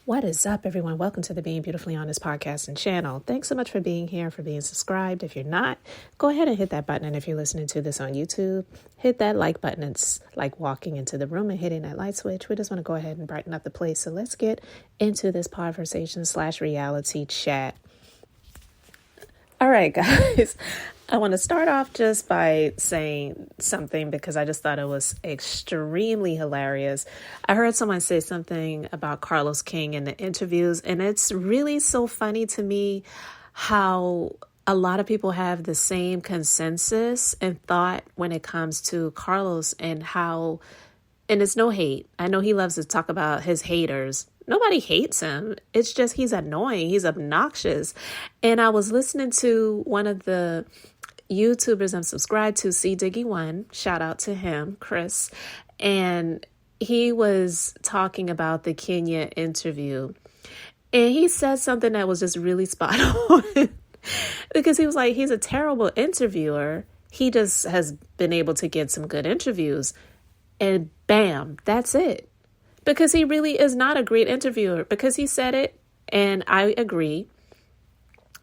What is up, everyone? Welcome to the Being Beautifully Honest podcast and channel. Thanks so much for being here, for being subscribed. If you're not, go ahead and hit that button. And if you're listening to this on YouTube, hit that like button. It's like walking into the room and hitting that light switch. We just want to go ahead and brighten up the place. So let's get into this conversation/reality chat. All right, guys. I want to start off just by saying something because I just thought it was extremely hilarious. I heard someone say something about Carlos King in the interviews, and it's really so funny to me how a lot of people have the same consensus and thought when it comes to Carlos and how, and it's no hate. I know he loves to talk about his haters. Nobody hates him. It's just he's annoying. He's obnoxious. And I was listening to one of the YouTubers I'm subscribed to, C Diggy One. Shout out to him, Chris. And he was talking about the Kenya interview. And he said something that was just really spot on. Because he was like, he's a terrible interviewer. He just has been able to get some good interviews. And bam, that's it. Because he really is not a great interviewer. Because he said it, and I agree,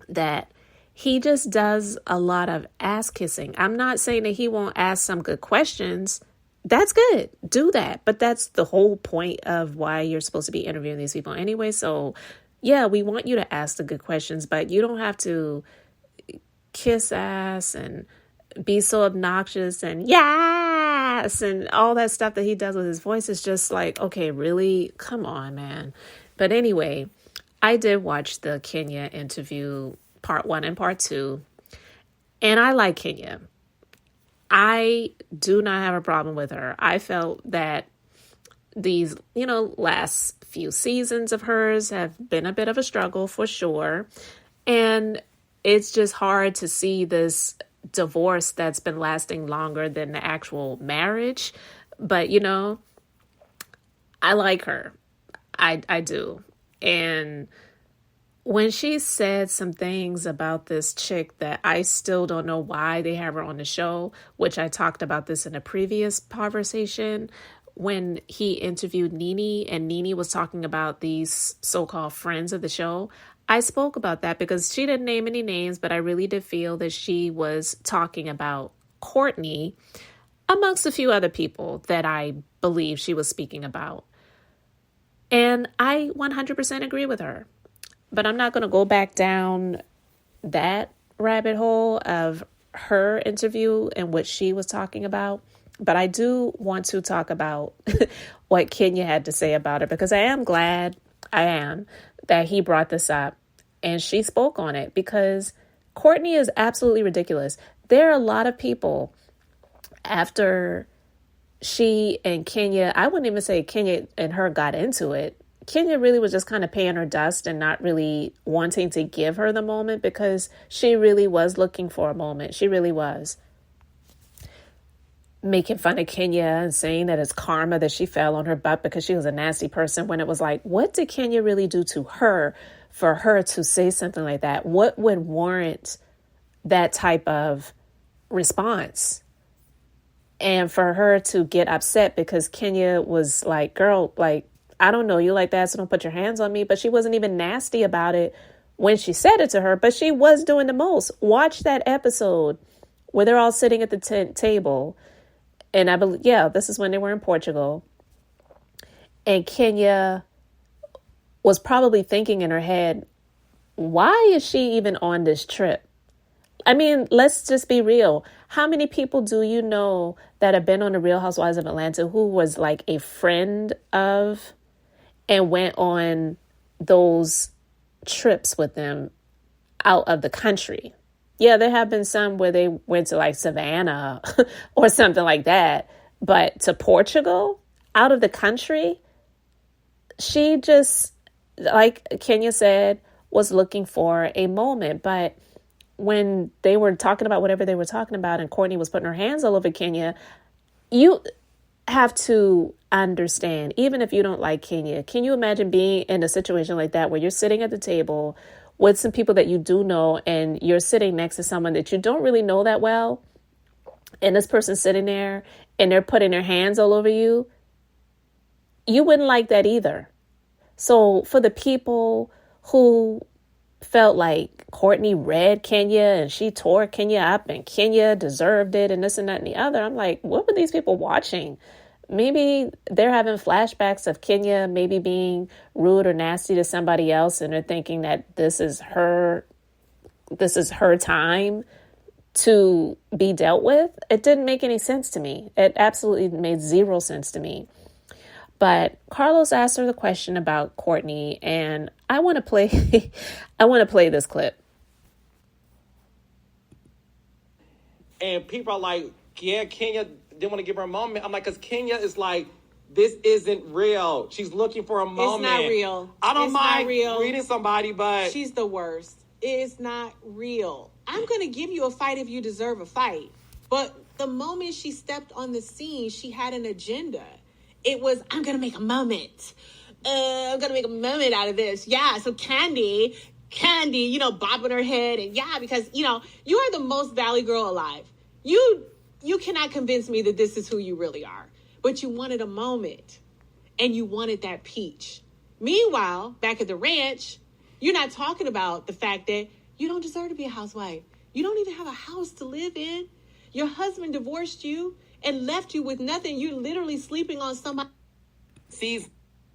that he just does a lot of ass kissing. I'm not saying that he won't ask some good questions. That's good. Do that. But that's the whole point of why you're supposed to be interviewing these people anyway. So, yeah, we want you to ask the good questions, but you don't have to kiss ass and be so obnoxious and yes and all that stuff that he does with his voice. Is just like, okay, really? Come on, man. But anyway, I did watch the Kenya interview, part 1 and part 2, and I like Kenya. I do not have a problem with her. I felt that these, last few seasons of hers have been a bit of a struggle for sure. And it's just hard to see this divorce that's been lasting longer than the actual marriage. But, I like her. I do. And when she said some things about this chick that I still don't know why they have her on the show, which I talked about this in a previous conversation, when he interviewed Nene and Nene was talking about these so-called friends of the show, I spoke about that because she didn't name any names, but I really did feel that she was talking about Courtney amongst a few other people that I believe she was speaking about. And I 100% agree with her. But I'm not going to go back down that rabbit hole of her interview and what she was talking about. But I do want to talk about what Kenya had to say about her, because I am glad that he brought this up and she spoke on it, because Courtney is absolutely ridiculous. There are a lot of people after she and Kenya, I wouldn't even say Kenya and her got into it. Kenya really was just kind of paying her dust and not really wanting to give her the moment, because she really was looking for a moment. She really was. Making fun of Kenya and saying that it's karma that she fell on her butt because she was a nasty person, when it was like, what did Kenya really do to her for her to say something like that? What would warrant that type of response? And for her to get upset because Kenya was like, girl, like, I don't know you like that, so don't put your hands on me. But she wasn't even nasty about it when she said it to her, but she was doing the most. Watch that episode where they're all sitting at the table. And I believe, this is when they were in Portugal. And Kenya was probably thinking in her head, why is she even on this trip? I mean, let's just be real. How many people do you know that have been on the Real Housewives of Atlanta who was like a friend of and went on those trips with them out of the country? Yeah, there have been some where they went to like Savannah or something like that. But to Portugal, out of the country, she just, like Kenya said, was looking for a moment. But when they were talking about whatever they were talking about and Courtney was putting her hands all over Kenya, you have to understand, even if you don't like Kenya, can you imagine being in a situation like that where you're sitting at the table with some people that you do know and you're sitting next to someone that you don't really know that well, and this person's sitting there and they're putting their hands all over you? You wouldn't like that either. So for the people who felt like Courtney read Kenya and she tore Kenya up and Kenya deserved it and this and that and the other, I'm like, what were these people watching? Maybe they're having flashbacks of Kenya maybe being rude or nasty to somebody else, and they're thinking that this is her time to be dealt with. It didn't make any sense to me. It absolutely made zero sense to me. But Carlos asked her the question about Courtney, and I want to play this clip. And people are like, yeah, Kenya didn't want to give her a moment. I'm like, because Kenya is like, this isn't real. She's looking for a moment. It's not real. I don't mind reading somebody, but she's the worst. It's not real. I'm going to give you a fight if you deserve a fight. But the moment she stepped on the scene, she had an agenda. It was, I'm going to make a moment. I'm going to make a moment out of this. Yeah, so Candy, bobbing her head. And yeah, because, you are the most valley girl alive. You cannot convince me that this is who you really are. But you wanted a moment. And you wanted that peach. Meanwhile, back at the ranch, you're not talking about the fact that you don't deserve to be a housewife. You don't even have a house to live in. Your husband divorced you and left you with nothing. You're literally sleeping on somebody's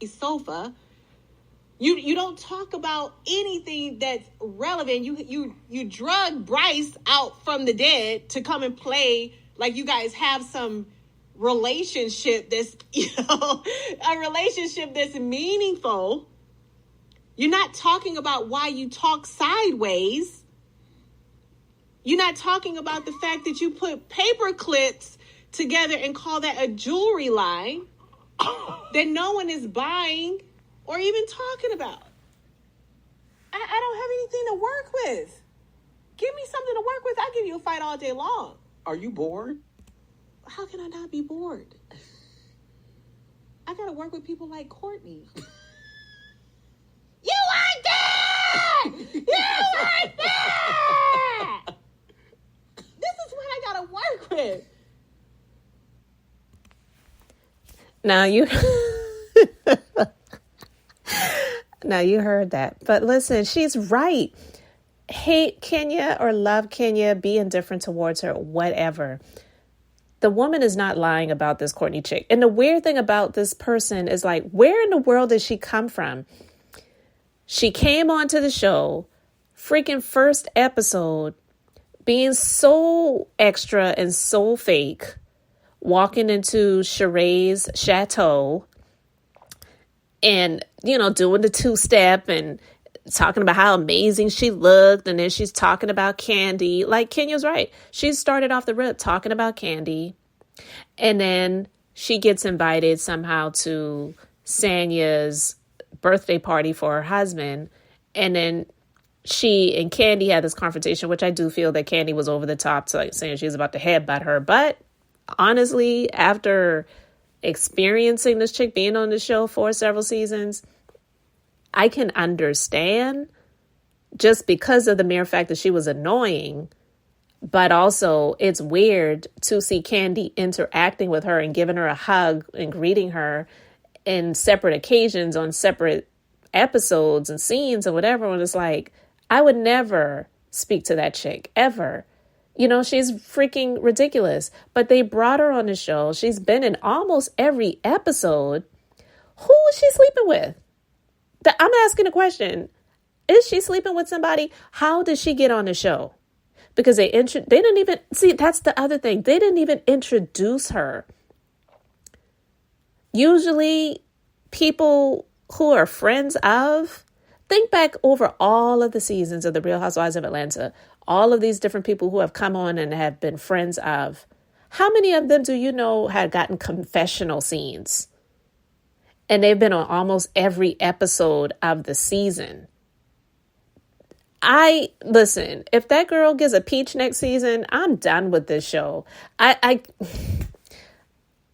sofa. You don't talk about anything that's relevant. You drug Bryce out from the dead to come and play like you guys have some relationship that's, a relationship that's meaningful. You're not talking about why you talk sideways. You're not talking about the fact that you put paper clips together and call that a jewelry line that no one is buying or even talking about. I don't have anything to work with. Give me something to work with. I'll give you a fight all day long. Are you bored? How can I not be bored? I got to work with people like Courtney. You are there! You are there! This is what I got to work with. Now you heard that. But listen, she's right. Hate Kenya or love Kenya, be indifferent towards her, whatever. The woman is not lying about this Courtney chick. And the weird thing about this person is like, where in the world did she come from? She came onto the show, freaking first episode, being so extra and so fake, walking into Sheree's chateau and, doing the two-step and talking about how amazing she looked. And then she's talking about Candy. Like Kenya's right. She started off the rip talking about Candy. And then she gets invited somehow to Sanya's birthday party for her husband. And then she and Candy had this confrontation, which I do feel that Candy was over the top, to saying she was about to headbutt her. But honestly, after experiencing this chick being on the show for several seasons, I can understand, just because of the mere fact that she was annoying. But also, it's weird to see Candy interacting with her and giving her a hug and greeting her in separate occasions on separate episodes and scenes or whatever. And it's like, I would never speak to that chick ever. She's freaking ridiculous. But they brought her on the show. She's been in almost every episode. Who is she sleeping with? I'm asking a question. Is she sleeping with somebody? How did she get on the show? Because they didn't even, see, that's the other thing. They didn't even introduce her. Usually people who are friends of, think back over all of the seasons of The Real Housewives of Atlanta, all of these different people who have come on and have been friends of. How many of them do you know had gotten confessional scenes? And they've been on almost every episode of the season. Listen, if that girl gets a peach next season, I'm done with this show. I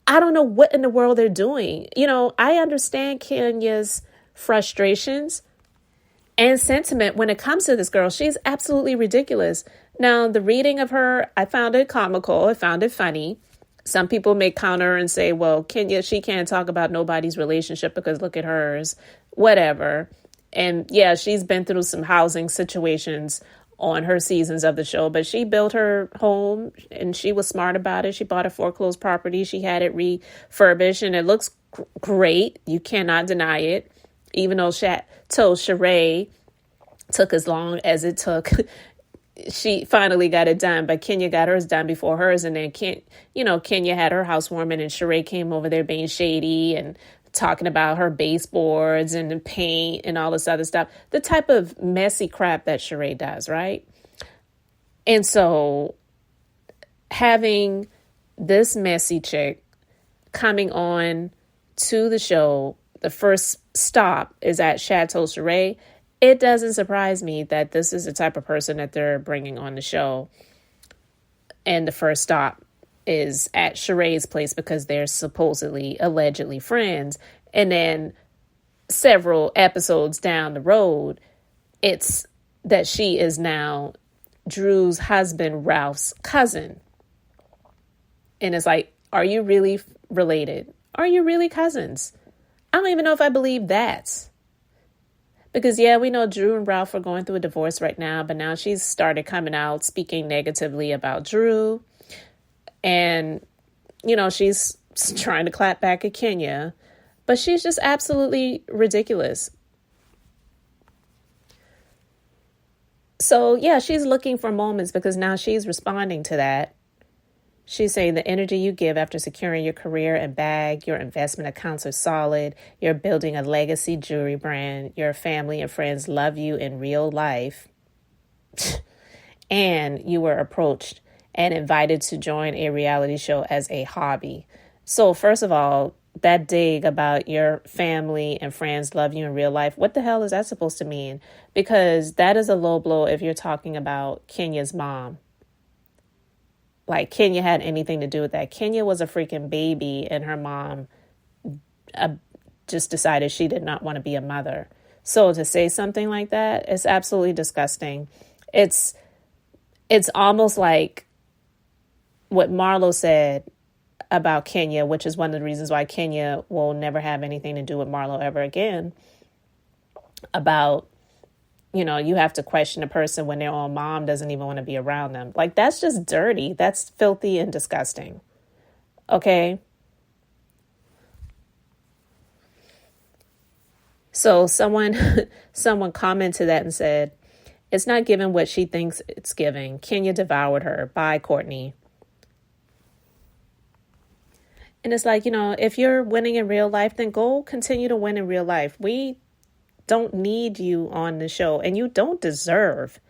don't know what in the world they're doing. I understand Kenya's frustrations and sentiment when it comes to this girl. She's absolutely ridiculous. Now, the reading of her, I found it comical. I found it funny. Some people may counter and say, well, Kenya, she can't talk about nobody's relationship because look at hers, whatever. And yeah, she's been through some housing situations on her seasons of the show, but she built her home and she was smart about it. She bought a foreclosed property. She had it refurbished and it looks great. You cannot deny it. Even though Chateau Sheree took as long as it took, she finally got it done, but Kenya got hers done before hers. And then Kenya had her housewarming and Sheree came over there being shady and talking about her baseboards and the paint and all this other stuff. The type of messy crap that Sheree does, right? And so having this messy chick coming on to the show, the first stop is at Chateau Sheree. It doesn't surprise me that this is the type of person that they're bringing on the show. And the first stop is at Sheree's place because they're supposedly, allegedly friends. And then several episodes down the road, it's that she is now Drew's husband, Ralph's cousin. And it's like, are you really related? Are you really cousins? I don't even know if I believe that. Because, yeah, we know Drew and Ralph are going through a divorce right now, but now she's started coming out speaking negatively about Drew. And, she's trying to clap back at Kenya, but she's just absolutely ridiculous. So, yeah, she's looking for moments because now she's responding to that. She's saying the energy you give after securing your career and bag, your investment accounts are solid, you're building a legacy jewelry brand, your family and friends love you in real life, and you were approached and invited to join a reality show as a hobby. So first of all, that dig about your family and friends love you in real life, what the hell is that supposed to mean? Because that is a low blow if you're talking about Kenya's mom. Like Kenya had anything to do with that. Kenya was a freaking baby and her mom just decided she did not want to be a mother. So to say something like that, it's absolutely disgusting. It's almost like what Marlo said about Kenya, which is one of the reasons why Kenya will never have anything to do with Marlo ever again, about you have to question a person when their own mom doesn't even want to be around them. Like, that's just dirty. That's filthy and disgusting. Okay? So someone commented that and said, it's not giving what she thinks it's giving. Kenya devoured her. Bye, Courtney. And it's like, if you're winning in real life, then go continue to win in real life. We don't need you on the show, and you don't deserve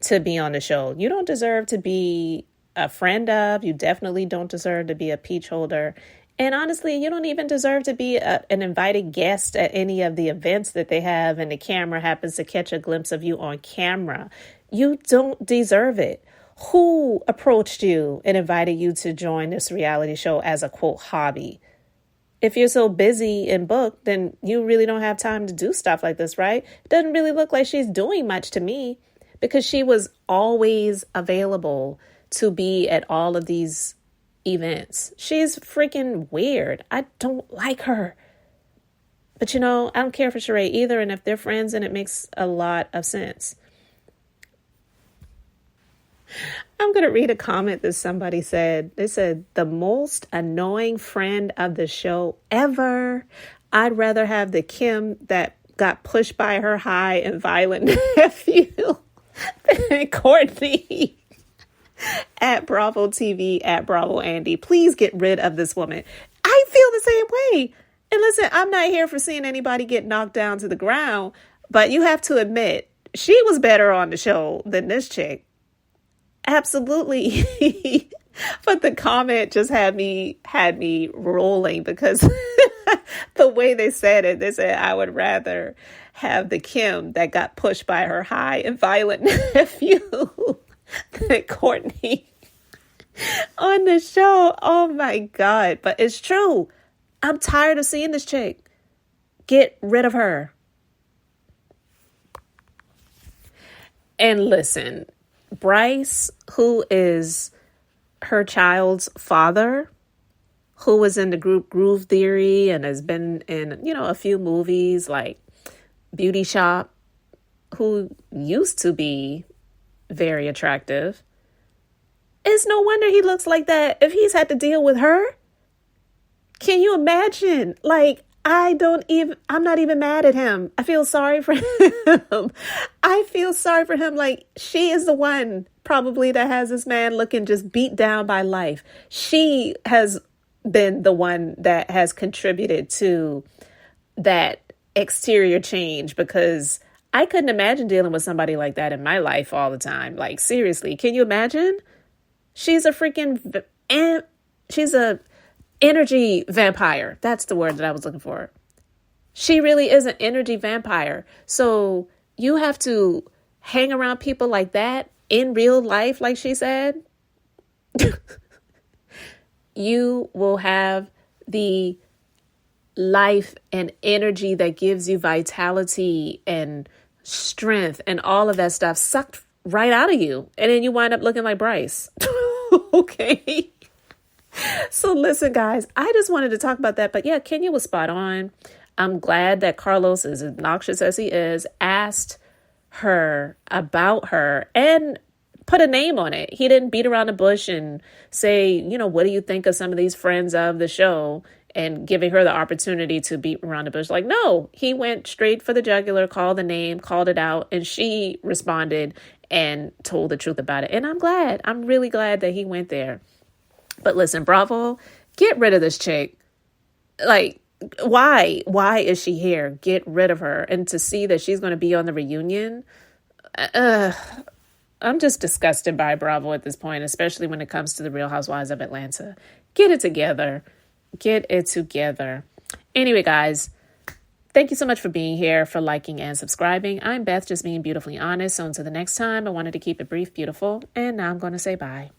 to be on the show. You don't deserve to be a friend of. You definitely don't deserve to be a peach holder. And honestly, you don't even deserve to be an invited guest at any of the events that they have and the camera happens to catch a glimpse of you on camera. You don't deserve it. Who approached you and invited you to join this reality show as a, quote, hobby? If you're so busy and booked, then you really don't have time to do stuff like this, right? It doesn't really look like she's doing much to me because she was always available to be at all of these events. She's freaking weird. I don't like her. But, I don't care for Sheree either. And if they're friends, then it makes a lot of sense. I'm going to read a comment that somebody said. They said, the most annoying friend of the show ever. I'd rather have the Kim that got pushed by her high and violent nephew than Courtney. At Bravo TV, at Bravo Andy. Please get rid of this woman. I feel the same way. And listen, I'm not here for seeing anybody get knocked down to the ground, but you have to admit, she was better on the show than this chick. Absolutely. But the comment just had me rolling because the way they said it, they said, I would rather have the Kim that got pushed by her high and violent nephew than Courtney on the show. Oh my God. But it's true. I'm tired of seeing this chick. Get rid of her. And listen, Bryce, who is her child's father, who was in the group Groove Theory and has been in, a few movies like Beauty Shop, who used to be very attractive. It's no wonder he looks like that if he's had to deal with her. Can you imagine? Like, I'm not even mad at him. I feel sorry for him. I feel sorry for him. Like, she is the one probably that has this man looking just beat down by life. She has been the one that has contributed to that exterior change, because I couldn't imagine dealing with somebody like that in my life all the time. Like, seriously, can you imagine? She's a energy vampire. That's the word that I was looking for. She really is an energy vampire. So you have to hang around people like that in real life, like she said. You will have the life and energy that gives you vitality and strength and all of that stuff sucked right out of you. And then you wind up looking like Bryce. Okay. So listen, guys, I just wanted to talk about that. But yeah, Kenya was spot on. I'm glad that Carlos, as obnoxious as he is, asked her about her and put a name on it. He didn't beat around the bush and say, what do you think of some of these friends of the show, and giving her the opportunity to beat around the bush. Like, no, he went straight for the jugular, called the name, called it out, and she responded and told the truth about it. And I'm glad. I'm really glad that he went there. But listen, Bravo, get rid of this chick. Like, why? Why is she here? Get rid of her. And to see that she's going to be on the reunion, I'm just disgusted by Bravo at this point, especially when it comes to the Real Housewives of Atlanta. Get it together. Get it together. Anyway, guys, thank you so much for being here, for liking and subscribing. I'm Beth, just being beautifully honest. So until the next time, I wanted to keep it brief, beautiful, and now I'm going to say bye.